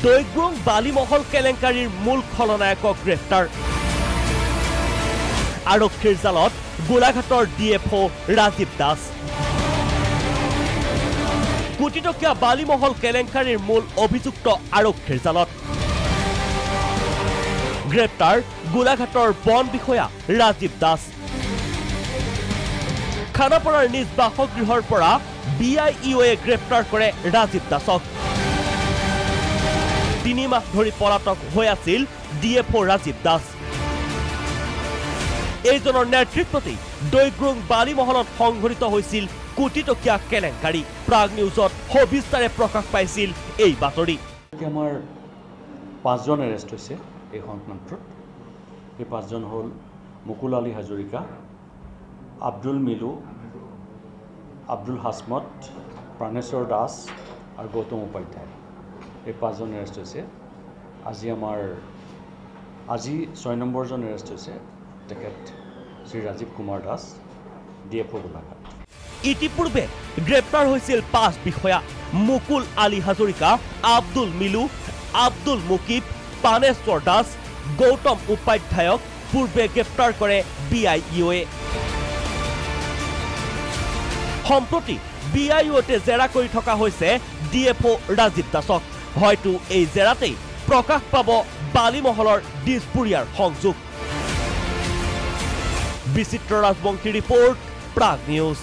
দৈগ্ৰুং বালিমহল কেলেংকাৰীৰ মূল খলনায়কক গ্ৰেপ্তাৰ আৰক্ষীৰ জালত গোলাঘাটৰ ডিএফঅ ৰাজীৱ দাস কোটিটকীয়া বালিমহল কেলেংকাৰীৰ মূল অভিযুক্ত আৰক্ষীৰ জালত গ্ৰেপ্তাৰ গোলাঘাটৰ বন বিষয়া ৰাজীৱ দাস খানাপাৰাৰ নিজ বাসগৃহৰ পৰা BIEOয়ে গ্ৰেপ্তাৰ কৰে ৰাজীৱ দাসক 3 মাহ ধৰি পলাতক হৈ আছিল ডিএফঅ ৰাজীৱ দাস এইজনৰ নেতৃত্বতেই দৈগ্ৰুং বালিমহলত সংঘটিত হৈছিল কোটিটকীয়া কেলেংকাৰী প্ৰাগ নিউজত সবিস্তাৰে প্ৰকাশ পাইছিল এই বাতৰি আমাৰ 5 জন এৰেষ্ট হৈছে এই সংক্ৰান্তত এই 5 জন হ'ল মুকুল আলী হাজৰিকা আব্দুল মিলু আব্দুল হাসমত প্ৰাণেশ্বৰ দাস আৰু গৌতম উপাধ্যায় এই 5 জন এৰেষ্ট হৈছে আজি 6 নম্বৰ জন এৰেষ্ট হৈছে তেখেত শ্ৰী ৰাজীৱ কুমাৰ দাস ডিএফঅ গোলাঘাট ইতিপূৰ্বে গ্ৰেপ্তাৰ হৈছিল 5 বিষয়া মুকুল আলী হাজৰিকা আব্দুল মিলু আব্দুল মুকিব প্ৰাণেশ্বৰ দাস গৌতম উপাধ্যায়ক পূৰ্বে গ্ৰেপ্তাৰ কৰে BIEOয়ে সম্প্ৰতি BIEOতে জেৰা কৰি থকা হৈছে ডিএফঅ ৰাজীৱ দাসক হয়তো এই জেৰাতেই প্ৰকাশ পাব বালিমহলৰ দিছপুৰীয়াৰ সংযোগ বিচিত্ৰ ৰাজবংশী ৰিপৰ্ট প্ৰাগ নিউজ